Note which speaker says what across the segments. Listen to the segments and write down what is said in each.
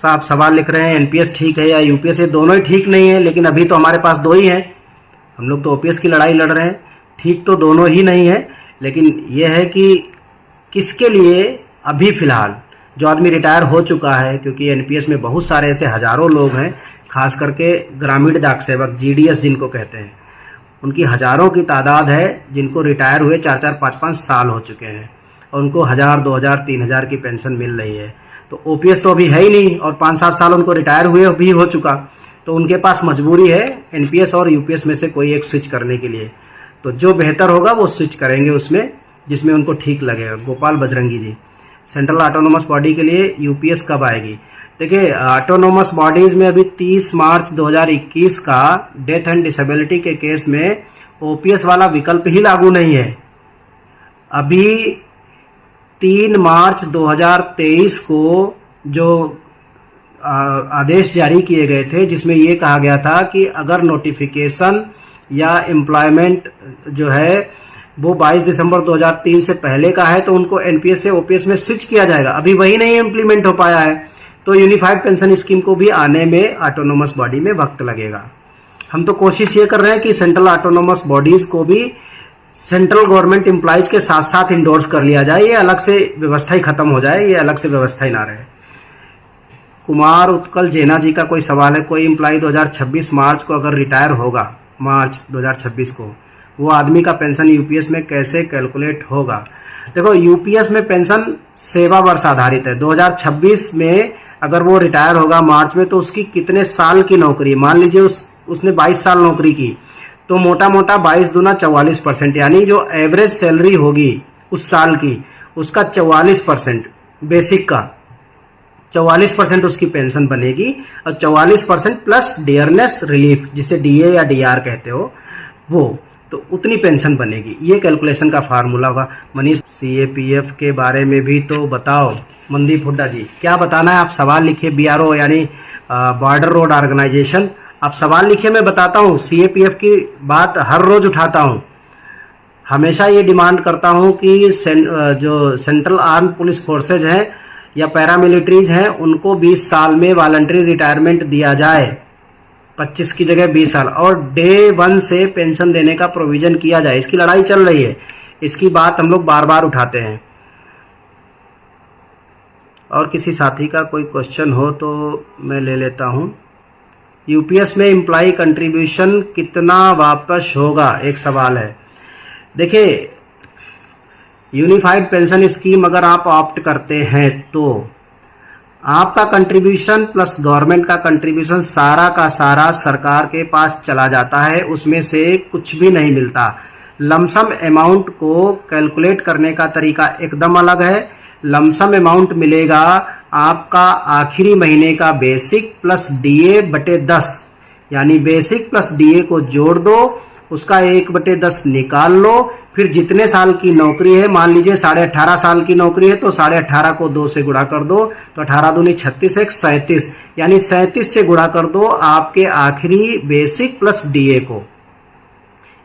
Speaker 1: साहब सवाल लिख रहे हैं एनपीएस ठीक है या यूपीएस, ये दोनों ही ठीक नहीं है, लेकिन अभी तो हमारे पास दो ही हैं। हम लोग तो ओपीएस की लड़ाई लड़ रहे हैं। ठीक तो दोनों ही नहीं है, लेकिन यह है कि किसके लिए अभी फ़िलहाल जो आदमी रिटायर हो चुका है, क्योंकि एनपीएस में बहुत सारे ऐसे हज़ारों लोग हैं, खास करके ग्रामीण डाक सेवक जीडीएस जिनको कहते हैं, उनकी हज़ारों की तादाद है जिनको रिटायर हुए 4-4, 5-5 साल हो चुके हैं और उनको 1000, 2000, 3000 की पेंशन मिल रही है। तो ओपीएस तो अभी है ही नहीं और 5-7 साल उनको रिटायर हुए भी हो चुका, तो उनके पास मजबूरी है एनपीएस और यूपीएस में से कोई एक स्विच करने के लिए। तो जो बेहतर होगा वो स्विच करेंगे उसमें जिसमें उनको ठीक लगेगा। गोपाल बजरंगी जी, सेंट्रल ऑटोनोमस बॉडी के लिए यूपीएस कब आएगी? देखिए, ऑटोनोमस बॉडीज़ में अभी 30 मार्च 2021 का डेथ एंड डिसेबिलिटी के केस में ओपीएस वाला विकल्प ही लागू नहीं है। अभी 3 मार्च 2023 को जो आदेश जारी किए गए थे जिसमें ये कहा गया था कि अगर नोटिफिकेशन या एम्प्लॉयमेंट जो है वो 22 दिसंबर 2003 से पहले का है तो उनको एनपीएस से ओपीएस में स्विच किया जाएगा। अभी वही नहीं इम्प्लीमेंट हो पाया है, तो यूनिफाइड पेंशन स्कीम को भी आने में ऑटोनोमस बॉडी में वक्त लगेगा। हम तो कोशिश ये कर रहे हैं कि सेंट्रल ऑटोनोमस बॉडीज को भी सेंट्रल गवर्नमेंट एम्प्लॉयज के साथ साथ इंडोर्स कर लिया जाए, ये अलग से व्यवस्था ही खत्म हो जाए, ये अलग से व्यवस्था ही ना रहे। कुमार उत्कल जेना जी का कोई सवाल है, कोई एम्प्लॉय 2026 मार्च को अगर रिटायर होगा, मार्च 2026 को, वो आदमी का पेंशन यूपीएस में कैसे कैलकुलेट होगा? देखो, यूपीएस में पेंशन सेवा वर्ष आधारित है। 2026 में अगर वो रिटायर होगा मार्च में तो उसकी कितने साल की नौकरी, मान लीजिए उसने 22 साल नौकरी की, तो मोटा मोटा 22 दूना 44%, यानी जो एवरेज सैलरी होगी उस साल की उसका 44%, बेसिक का 44% उसकी पेंशन बनेगी और 44% प्लस डियरनेस रिलीफ जिसे डीए या डीआर कहते हो वो, तो उतनी पेंशन बनेगी। ये कैलकुलेशन का फार्मूला होगा। मनीष, सीएपीएफ के बारे में भी तो बताओ। मनदीप हुड्डा जी, क्या बताना है? आप सवाल लिखिए। बीआरओ यानी बॉर्डर रोड ऑर्गेनाइजेशन, आप सवाल लिखिए, मैं बताता हूँ। सीएपीएफ की बात हर रोज उठाता हूँ, हमेशा ये डिमांड करता हूँ कि जो सेंट्रल आर्म पुलिस फोर्सेज हैं या पैरामिलिट्रीज हैं उनको 20 साल में वॉलंटरी रिटायरमेंट दिया जाए, 25 की जगह 20 साल, और डे 1 से पेंशन देने का प्रोविजन किया जाए। इसकी लड़ाई चल रही है, इसकी बात हम लोग बार बार उठाते हैं। और किसी साथी का कोई क्वेश्चन हो तो मैं ले लेता हूं। यूपीएस में एम्प्लॉय कंट्रीब्यूशन कितना वापस होगा, एक सवाल है। देखिए, यूनिफाइड पेंशन स्कीम अगर आप ऑप्ट करते हैं तो आपका कंट्रीब्यूशन प्लस गवर्नमेंट का कंट्रीब्यूशन सारा का सारा सरकार के पास चला जाता है, उसमें से कुछ भी नहीं मिलता। लमसम अमाउंट को कैलकुलेट करने का तरीका एकदम अलग है। लमसम अमाउंट मिलेगा आपका आखिरी महीने का बेसिक प्लस डीए बटे 10, यानी बेसिक प्लस डीए को जोड़ दो, उसका 1/10 निकाल लो, फिर जितने साल की नौकरी है, मान लीजिए 18.5 साल की नौकरी है तो 18.5 को 2 से गुणा कर दो, तो 18 दूनी 36, 37, यानी 37 से गुणा कर दो आपके आखिरी बेसिक प्लस डीए को।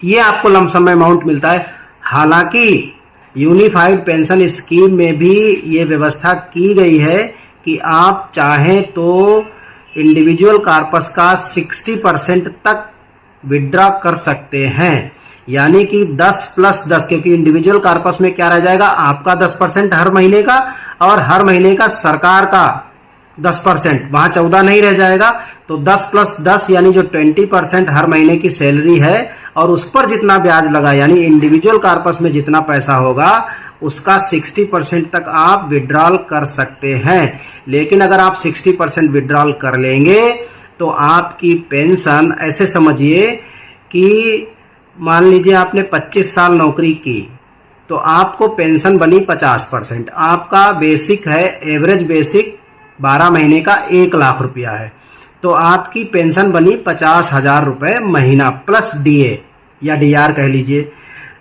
Speaker 1: ये आपको लमसम अमाउंट मिलता है। हालांकि यूनिफाइड पेंशन स्कीम में भी ये व्यवस्था की गई है कि आप चाहें तो इंडिविजुअल कॉर्पस का 60% तक विड्रॉ कर सकते हैं, यानी कि 10 + 10, क्योंकि इंडिविजुअल कॉर्पस में क्या रह जाएगा, आपका 10% हर महीने का और हर महीने का सरकार का 10%, वहां 14 नहीं रह जाएगा। तो 10 + 10 यानी जो 20% हर महीने की सैलरी है और उस पर जितना ब्याज लगा, यानी इंडिविजुअल कॉर्पस में जितना पैसा होगा उसका 60% तक आप विड्रॉल कर सकते हैं। लेकिन अगर आप 60% विड्रॉल कर लेंगे तो आपकी पेंशन, ऐसे समझिए कि मान लीजिए आपने 25 साल नौकरी की तो आपको पेंशन बनी 50%। आपका बेसिक है, एवरेज बेसिक 12 महीने का 1 लाख रुपया है, तो आपकी पेंशन बनी 50,000 रुपये महीना प्लस डीए या डीआर कह लीजिए,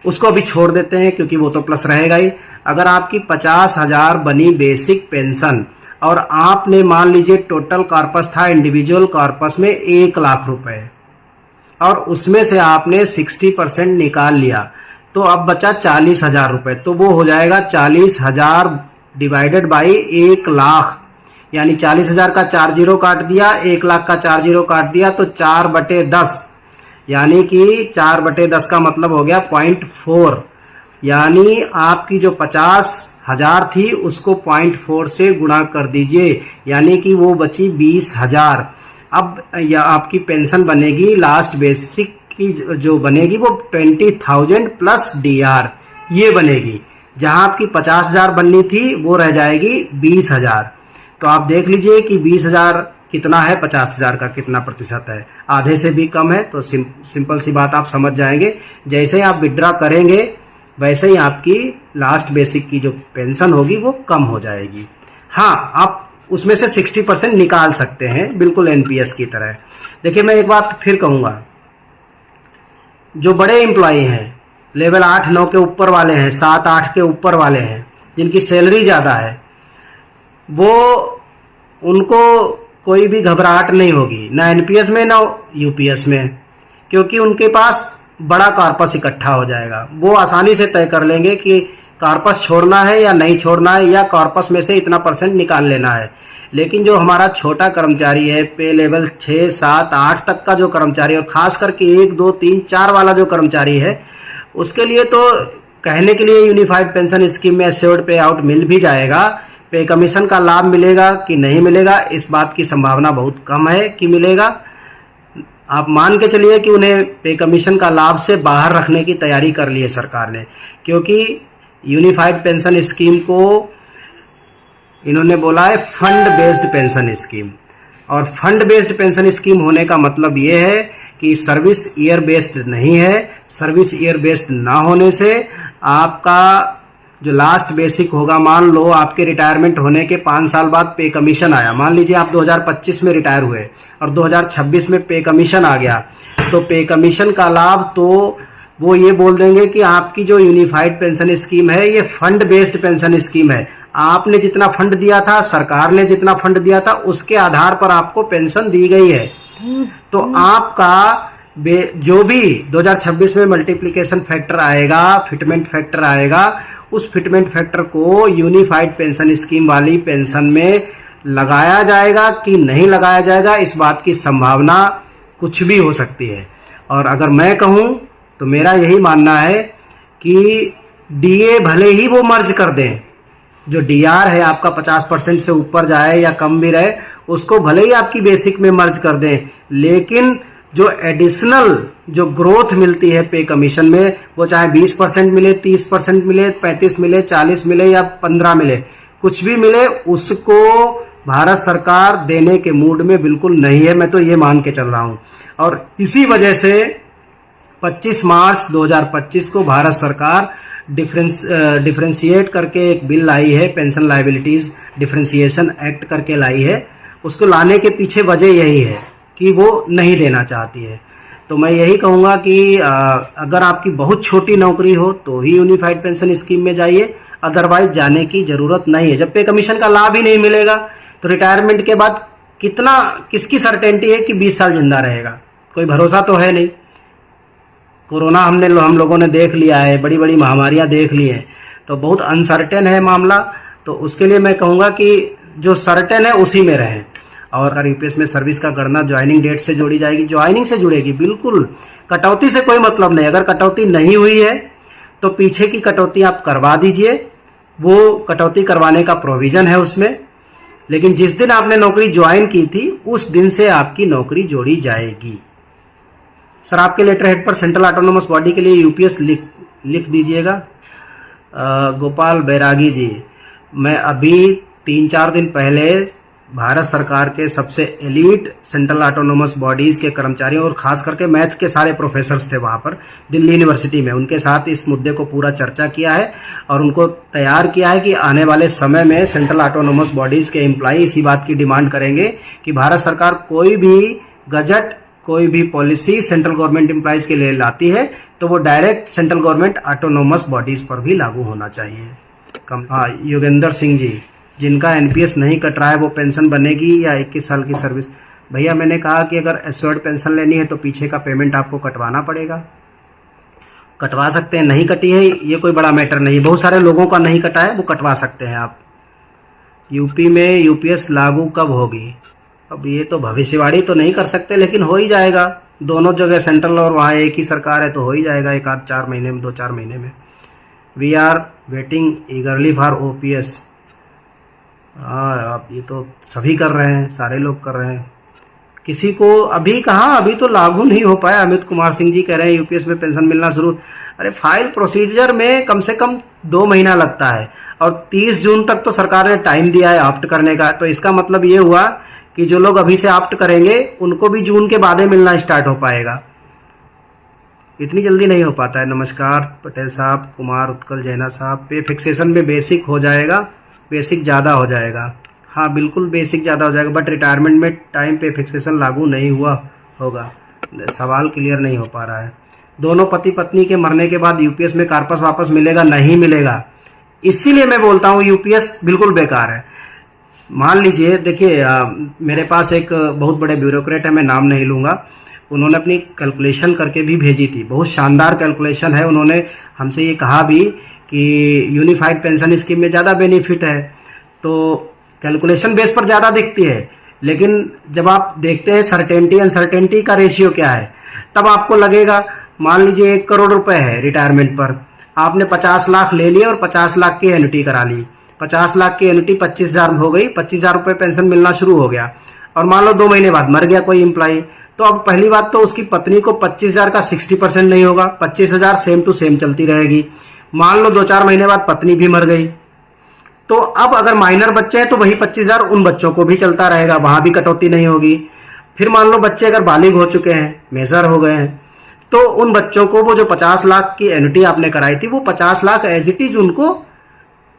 Speaker 1: उसको अभी छोड़ देते हैं क्योंकि वो तो प्लस रहेगा ही। अगर आपकी 50,000 बनी बेसिक पेंशन और आपने मान लीजिए टोटल कॉर्पस था इंडिविजुअल कॉर्पस में 1 लाख रुपए और उसमें से आपने 60% निकाल लिया, तो अब बचा 40,000 रुपए, तो वो हो जाएगा 40,000 डिवाइडेड बाई 1 लाख, यानी 40,000 का 4 जीरो काट दिया, 1 लाख का 4 जीरो काट दिया, तो 4/10 यानी कि 4/10 का मतलब हो गया 0.4। यानी आपकी जो 50,000 थी उसको 0.4 से गुणा कर दीजिए, यानी कि वो बची 20,000। अब या आपकी पेंशन बनेगी लास्ट बेसिक की जो बनेगी वो 20,000 प्लस डीआर ये बनेगी। जहां आपकी 50,000 बननी थी वो रह जाएगी 20,000। तो आप देख लीजिए कि 20,000 कितना है, 50,000 का कितना प्रतिशत है, आधे से भी कम है। तो सिंपल सी बात आप समझ जाएंगे। जैसे ही आप विड्रॉ करेंगे वैसे ही आपकी लास्ट बेसिक की जो पेंशन होगी वो कम हो जाएगी। हाँ, आप उसमें से 60% निकाल सकते हैं, बिल्कुल एनपीएस की तरह। देखिए मैं एक बात फिर कहूंगा, जो बड़े एम्प्लॉय हैं, लेवल 8-9 के ऊपर वाले हैं, 7-8 के ऊपर वाले हैं, जिनकी सैलरी ज़्यादा है, वो उनको कोई भी घबराहट नहीं होगी, ना एनपीएस में ना यूपीएस में, क्योंकि उनके पास बड़ा कॉर्पस इकट्ठा हो जाएगा। वो आसानी से तय कर लेंगे कि कॉर्पस छोड़ना है या नहीं छोड़ना है, या कॉर्पस में से इतना % निकाल लेना है। लेकिन जो हमारा छोटा कर्मचारी है, पे लेवल 6, 7, 8 तक का जो कर्मचारी है, और खास करके 1, 2, 3, 4 वाला जो कर्मचारी है, उसके लिए तो कहने के लिए यूनिफाइड पेंशन स्कीम में एश्योर्ड पे आउट मिल भी जाएगा। पे कमीशन का लाभ मिलेगा कि नहीं मिलेगा, इस बात की संभावना बहुत कम है कि मिलेगा। आप मान के चलिए कि उन्हें पे कमीशन का लाभ से बाहर रखने की तैयारी कर ली है सरकार ने, क्योंकि यूनिफाइड पेंशन स्कीम को इन्होंने बोला है फंड बेस्ड पेंशन स्कीम। और फंड बेस्ड पेंशन स्कीम होने का मतलब ये है कि सर्विस ईयर बेस्ड नहीं है। सर्विस ईयर बेस्ड ना होने से आपका जो लास्ट बेसिक होगा, मान लो आपके रिटायरमेंट होने के 5 साल बाद पे कमीशन आया, मान लीजिए आप 2025 में रिटायर हुए और 2026 में पे कमीशन आ गया, तो पे कमीशन का लाभ तो वो ये बोल देंगे कि आपकी जो यूनिफाइड पेंशन स्कीम है ये फंड बेस्ड पेंशन स्कीम है। आपने जितना फंड दिया था, सरकार ने जितना फंड दिया था, उसके आधार पर आपको पेंशन दी गई है। तो आपका जो भी 2026 में मल्टीप्लिकेशन फैक्टर आएगा, फिटमेंट फैक्टर आएगा, उस फिटमेंट फैक्टर को यूनिफाइड पेंशन स्कीम वाली पेंशन में लगाया जाएगा कि नहीं लगाया जाएगा, इस बात की संभावना कुछ भी हो सकती है। और अगर मैं कहूं तो मेरा यही मानना है कि डीए भले ही वो मर्ज कर दें, जो डीआर है आपका 50% से ऊपर जाए या कम भी रहे, उसको भले ही आपकी बेसिक में मर्ज कर दें, लेकिन जो एडिशनल जो ग्रोथ मिलती है पे कमीशन में, वो चाहे 20% मिले, 30% मिले, 35 मिले, 40 मिले या 15 मिले, कुछ भी मिले, उसको भारत सरकार देने के मूड में बिल्कुल नहीं है। मैं तो ये मान के चल रहा हूं। और इसी वजह से 25 मार्च 2025 को भारत सरकार डिफरेंशिएट करके एक बिल लाई है, पेंशन लायबिलिटीज डिफरेंशिएशन एक्ट करके लाई है। उसको लाने के पीछे वजह यही है कि वो नहीं देना चाहती है। तो मैं यही कहूँगा कि अगर आपकी बहुत छोटी नौकरी हो तो ही यूनिफाइड पेंशन स्कीम में जाइए, अदरवाइज जाने की जरूरत नहीं है। जब पे कमीशन का लाभ ही नहीं मिलेगा तो रिटायरमेंट के बाद किसकी सर्टेनिटी है कि 20 साल जिंदा रहेगा? कोई भरोसा तो है नहीं। कोरोना हम लोगों ने देख लिया है, बड़ी बड़ी महामारियां देख ली हैं, तो बहुत अनसर्टेन है मामला। तो उसके लिए मैं कहूँगा कि जो सर्टेन है उसी में रहें। और अगर यूपीएस में सर्विस का गणना ज्वाइनिंग डेट से जोड़ी जाएगी, ज्वाइनिंग से जुड़ेगी, बिल्कुल कटौती से कोई मतलब नहीं। अगर कटौती नहीं हुई है तो पीछे की कटौती आप करवा दीजिए, वो कटौती करवाने का प्रोविजन है उसमें। लेकिन जिस दिन आपने नौकरी ज्वाइन की थी उस दिन से आपकी नौकरी जोड़ी जाएगी। सर आपके लेटर हेड पर सेंट्रल ऑटोनोमस बॉडी के लिए यूपीएस लिख दीजिएगा। गोपाल बैरागी जी, मैं अभी 3-4 दिन पहले भारत सरकार के सबसे एलीट सेंट्रल ऑटोनोमस बॉडीज के कर्मचारियों और खास करके मैथ के सारे प्रोफेसर्स थे वहाँ पर दिल्ली यूनिवर्सिटी में, उनके साथ इस मुद्दे को पूरा चर्चा किया है और उनको तैयार किया है कि आने वाले समय में सेंट्रल ऑटोनोमस बॉडीज के एम्प्लॉई इसी बात की डिमांड करेंगे कि भारत सरकार कोई भी गजट, कोई भी पॉलिसी सेंट्रल गवर्नमेंट एम्प्लॉइज के लिए लाती है तो वो direct central government autonomous bodies पर भी लागू होना चाहिए। हाँ, योगेंद्र सिंह जी, जिनका एनपीएस नहीं कट रहा है वो पेंशन बनेगी या 21 साल की सर्विस? भैया मैंने कहा कि अगर एश्योर्ड पेंशन लेनी है तो पीछे का पेमेंट आपको कटवाना पड़ेगा। कटवा सकते हैं, नहीं कटी है ये कोई बड़ा मैटर नहीं, बहुत सारे लोगों का नहीं कटा है, वो कटवा सकते हैं आप। यूपी में यूपीएस लागू कब होगी? अब ये तो भविष्यवाणी तो नहीं कर सकते, लेकिन हो ही जाएगा। दोनों जगह सेंट्रल और वहाँ एक ही सरकार है, तो हो ही जाएगा एक आध 4 महीने में, 2-4 महीने में। We are waiting eagerly for OPS. हाँ, अब ये तो सभी कर रहे हैं, सारे लोग कर रहे हैं। किसी को अभी कहाँ, अभी तो लागू नहीं हो पाया। अमित कुमार सिंह जी कह रहे हैं यूपीएस में पेंशन मिलना शुरू। अरे फाइल प्रोसीजर में कम से कम 2 महीना लगता है, और 30 जून तक तो सरकार ने टाइम दिया है ऑप्ट करने का। तो इसका मतलब ये हुआ कि जो लोग अभी से ऑप्ट करेंगे उनको भी जून के बाद मिलना स्टार्ट हो पाएगा, इतनी जल्दी नहीं हो पाता है। नमस्कार पटेल साहब, कुमार उत्कल जैना साहब। पे फिक्सेशन में बेसिक हो जाएगा, बेसिक ज़्यादा हो जाएगा। हाँ बिल्कुल बेसिक ज़्यादा हो जाएगा, बट रिटायरमेंट में टाइम पे फिक्सेशन लागू नहीं हुआ होगा। सवाल क्लियर नहीं हो पा रहा है। दोनों पति पत्नी के मरने के बाद यूपीएस में कार्पस वापस मिलेगा? नहीं मिलेगा। इसीलिए मैं बोलता हूँ यूपीएस बिल्कुल बेकार है। मान लीजिए, देखिए मेरे पास एक बहुत बड़े ब्यूरोक्रेट है, मैं नाम नहीं लूँगा, उन्होंने अपनी कैलकुलेशन करके भी भेजी थी, बहुत शानदार कैलकुलेशन है। उन्होंने हमसे ये कहा भी कि यूनिफाइड पेंशन स्कीम में ज़्यादा बेनिफिट है, तो कैलकुलेशन बेस पर ज़्यादा दिखती है, लेकिन जब आप देखते हैं सर्टेनिटी अनसर्टेनिटी का रेशियो क्या है, तब आपको लगेगा। मान लीजिए 1 करोड़ रुपए है रिटायरमेंट पर, आपने 50 लाख ले लिए और 50 लाख की एन्युटी करा ली। 50 लाख की एन्युटी 25,000 हो गई, 25,000 रुपये पेंशन मिलना शुरू हो गया, और मान लो 2 महीने बाद मर गया कोई एम्प्लॉय, तो अब पहली बात तो उसकी पत्नी को 25,000 का 60% नहीं होगा, 25,000 सेम टू सेम चलती रहेगी। मान लो 2-4 महीने बाद पत्नी भी मर गई, तो अब अगर माइनर बच्चे हैं तो वही 25,000 उन बच्चों को भी चलता रहेगा, वहां भी कटौती नहीं होगी। फिर मान लो बच्चे अगर बालिग हो चुके हैं, मेजर हो गए हैं, तो उन बच्चों को वो जो 50 लाख की एन्युटी आपने कराई थी, वो 50 लाख एज इट इज उनको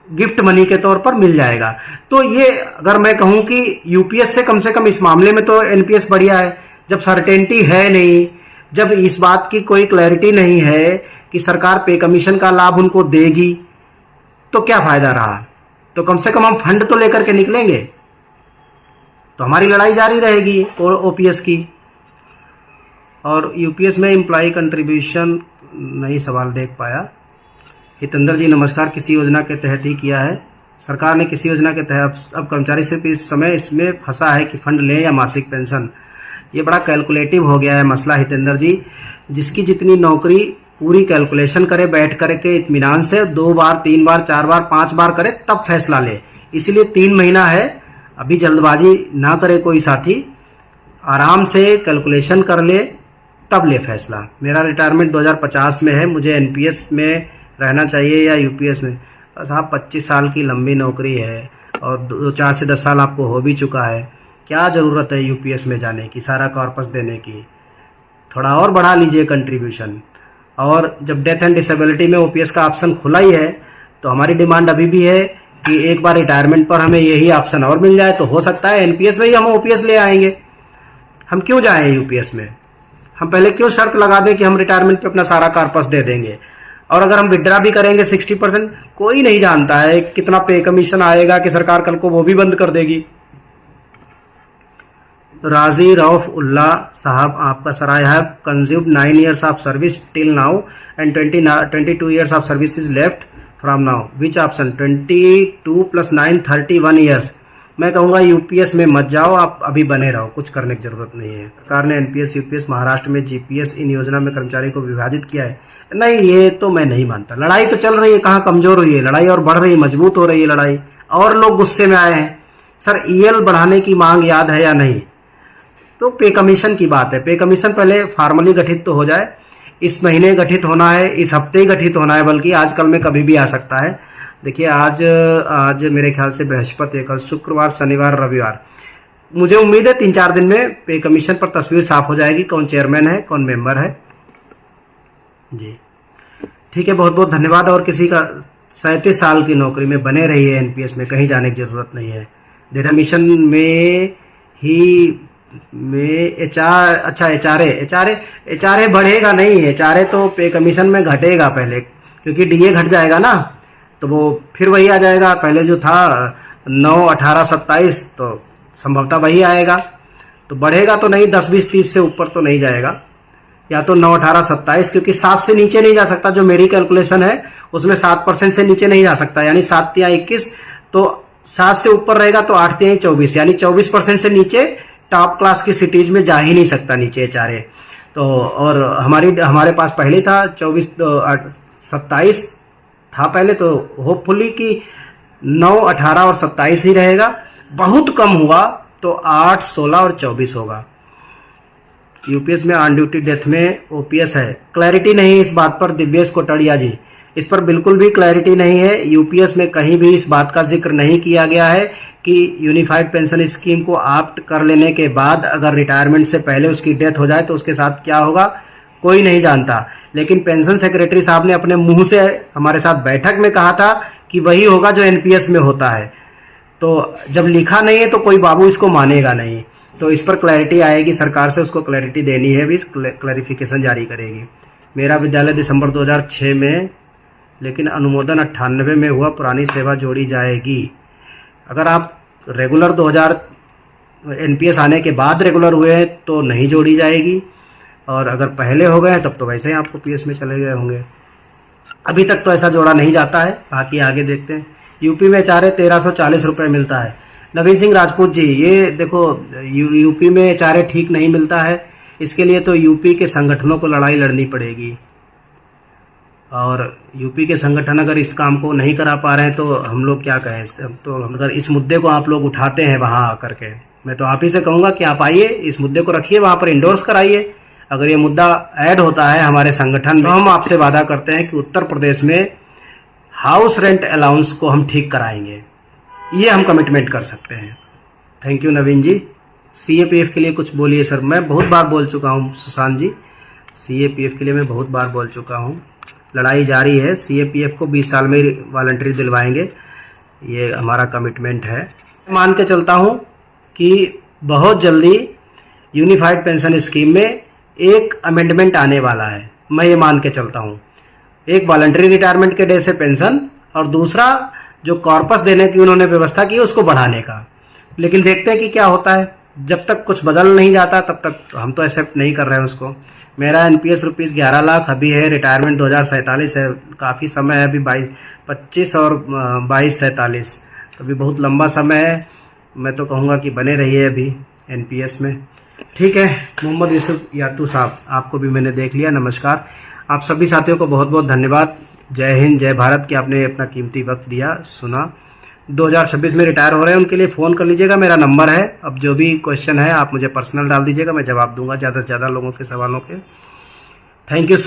Speaker 1: गिफ्ट मनी के तौर पर मिल जाएगा। तो ये अगर मैं कहूं कि यूपीएस से कम इस मामले में तो एनपीएस बढ़िया है। जब सर्टेनिटी है नहीं, जब इस बात की कोई क्लैरिटी नहीं है कि सरकार पे कमीशन का लाभ उनको देगी, तो क्या फायदा रहा। तो कम से कम हम फंड तो लेकर के निकलेंगे, तो हमारी लड़ाई जारी रहेगी ओपीएस की। और यूपीएस में एम्प्लॉय कंट्रीब्यूशन नहीं सवाल देख पाया। हितेंद्र जी नमस्कार। किसी योजना के तहत ही किया है, सरकार ने किसी योजना के तहत। अब कर्मचारी सिर्फ इस समय इसमें फंसा है कि फंड लें या मासिक पेंशन। ये बड़ा कैलकुलेटिव हो गया है मसला हितेंद्र जी। जिसकी जितनी नौकरी पूरी कैलकुलेशन करे, बैठ करके इत्मीनान से 2 बार 3 बार 4 बार 5 बार करे, तब फैसला ले। इसलिए 3 महीना है, अभी जल्दबाजी ना करे कोई साथी, आराम से कैलकुलेशन कर ले तब ले फैसला। मेरा रिटायरमेंट 2050 में है, मुझे एनपीएस में रहना चाहिए या यूपीएस में? साहब 25 साल की लंबी नौकरी है और 4 से 10 साल आपको हो भी चुका है, क्या ज़रूरत है यूपीएस में जाने की, सारा कॉर्पस देने की? थोड़ा और बढ़ा लीजिए कंट्रीब्यूशन। और जब डेथ एंड डिसेबिलिटी में ओपीएस का ऑप्शन खुला ही है, तो हमारी डिमांड अभी भी है कि एक बार रिटायरमेंट पर हमें यही ऑप्शन और मिल जाए, तो हो सकता है एनपीएस में ही हम ओपीएस ले आएंगे। हम क्यों जाएं यूपीएस में? हम पहले क्यों शर्त लगा दें कि हम रिटायरमेंट पे अपना सारा कॉर्पस दे देंगे, और अगर हम विड्रा भी करेंगे 60%, कोई नहीं जानता है कितना पे कमीशन आएगा कि सरकार कल को वो भी बंद कर देगी। राजी रऊफ उल्ला साहब आपका sir, I have consumed 9 years of service till now and 22 years of service is left from now, which option? 22 + 9 31 years। मैं कहूँगा यूपीएस में मत जाओ, आप अभी बने रहो, कुछ करने की जरूरत नहीं है। सरकार ने एनपीएस यूपीएस महाराष्ट्र में जीपीएस इन योजना में कर्मचारी को विभाजित किया है। नहीं, ये तो मैं नहीं मानता। लड़ाई तो चल रही है, कहाँ कमजोर हुई है लड़ाई, और बढ़ रही है, मजबूत हो रही है लड़ाई, और लोग गुस्से में आए हैं। सर ईएल बढ़ाने की मांग याद है या नहीं? तो पे कमीशन की बात है। पे कमीशन पहले फॉर्मली गठित तो हो जाए, इस महीने गठित होना है, इस हफ्ते ही गठित होना है, बल्कि आज कल में कभी भी आ सकता है। देखिए आज मेरे ख्याल से बृहस्पति है, कल शुक्रवार शनिवार रविवार, मुझे उम्मीद है 3-4 दिन में पे कमीशन पर तस्वीर साफ हो जाएगी, कौन चेयरमैन है कौन मेंबर है जी। ठीक है, बहुत बहुत धन्यवाद। और किसी का 37 साल की नौकरी में बने रहिए, एनपीएस में कहीं जाने की जरूरत नहीं है। डेटा मिशन में ही में एचआरए बढ़ेगा नहीं, एचआरए तो पे कमीशन में घटेगा पहले, क्योंकि डीए घट जाएगा ना, तो वो फिर वही आ जाएगा। पहले जो था 9, 18, 27, तो संभवतः वही आएगा। तो बढ़ेगा तो नहीं, 10-20% से ऊपर तो नहीं जाएगा, या तो 9, 18, 27, क्योंकि 7 से नीचे नहीं जा सकता। जो मेरी कैलकुलेशन है उसमें 7% से नीचे नहीं जा सकता, यानी 7 या 21, तो 7 से ऊपर रहेगा तो 8 3 24, यानी 24% से नीचे टॉप क्लास की सिटीज में जा ही नहीं सकता नीचे HRA। तो और हमारे पास पहले ही था 27 था पहले, तो होपफुली कि 9, 18 और 27 ही रहेगा। बहुत कम हुआ तो 8, 16 और 24 होगा। यूपीएस में ऑन ड्यूटी डेथ में ओपीएस है। क्लैरिटी नहीं इस बात पर दिव्येश कोटड़िया जी, इस पर बिल्कुल भी क्लैरिटी नहीं है। यूपीएस में कहीं भी इस बात का जिक्र नहीं किया गया है कि यूनिफाइड पेंशन स्कीम को ऑप्ट कर लेने के बाद अगर रिटायरमेंट से पहले उसकी डेथ हो जाए तो उसके साथ क्या होगा, कोई नहीं जानता। लेकिन पेंशन सेक्रेटरी साहब ने अपने मुंह से हमारे साथ बैठक में कहा था कि वही होगा जो एनपीएस में होता है। तो जब लिखा नहीं है तो कोई बाबू इसको मानेगा नहीं। तो इस पर क्लैरिटी आएगी, सरकार से उसको क्लैरिटी देनी है, भी क्लैरिफिकेशन जारी करेगी। मेरा विद्यालय दिसंबर 2006 में, लेकिन अनुमोदन 98 में हुआ, पुरानी सेवा जोड़ी जाएगी। अगर आप रेगुलर 2000 एनपीएस आने के बाद रेगुलर हुए हैं तो नहीं जोड़ी जाएगी, और अगर पहले हो गए तब तो वैसे ही आपको पीएस में चले गए होंगे। अभी तक तो ऐसा जोड़ा नहीं जाता है, बाकी आगे देखते हैं। यूपी में HRA 1340 रुपये मिलता है। नवीन सिंह राजपूत जी, ये देखो यूपी में HRA ठीक नहीं मिलता है, इसके लिए तो यूपी के संगठनों को लड़ाई लड़नी पड़ेगी। और यूपी के संगठन अगर इस काम को नहीं करा पा रहे हैं तो हम लोग क्या कहें। तो अगर इस मुद्दे को आप लोग उठाते हैं वहाँ आकर के, मैं तो आप ही से कहूँगा कि आप आइए, इस मुद्दे को रखिए, वहाँ पर इंडोर्स कराइए। अगर ये मुद्दा ऐड होता है हमारे संगठन में तो हम आपसे वादा करते हैं कि उत्तर प्रदेश में हाउस रेंट अलाउंस को हम ठीक कराएंगे। ये हम कमिटमेंट कर सकते हैं। Thank you Naveen ji. CAPF के लिए कुछ बोलिए सर। मैं बहुत बार बोल चुका हूँ सुशांत जी, CAPF के लिए मैं बहुत बार बोल चुका हूँ। लड़ाई जारी है। CAPF को 20 साल में वॉलंटरी दिलवाएंगे, ये हमारा कमिटमेंट है। मान के चलता हूँ कि बहुत जल्दी यूनिफाइड पेंशन स्कीम में एक अमेंडमेंट आने वाला है, मैं ये मान के चलता हूँ। एक वॉलंटरी रिटायरमेंट के डे से पेंशन, और दूसरा जो कॉर्पस देने की उन्होंने व्यवस्था की उसको बढ़ाने का। लेकिन देखते हैं कि क्या होता है। जब तक कुछ बदल नहीं जाता तब तक हम तो एक्सेप्ट नहीं कर रहे हैं उसको। मेरा एनपीएस रुपीज़ 11 लाख अभी है, रिटायरमेंट 2047 है, काफ़ी समय है अभी, 25 और 22-47, तो अभी बहुत लंबा समय है। मैं तो कहूँगा कि बने रहिए अभी एनपीएस में। ठीक है, मोहम्मद यूसुफ यातू साहब, आपको भी मैंने देख लिया, नमस्कार। आप सभी साथियों को बहुत बहुत धन्यवाद। जय हिंद, जय भारत कि आपने अपना कीमती वक्त दिया, सुना। 2026 में रिटायर हो रहे हैं उनके लिए फ़ोन कर लीजिएगा, मेरा नंबर है। अब जो भी क्वेश्चन है आप मुझे पर्सनल डाल दीजिएगा, मैं जवाब दूंगा ज़्यादा से ज़्यादा लोगों के सवालों के। Thank you so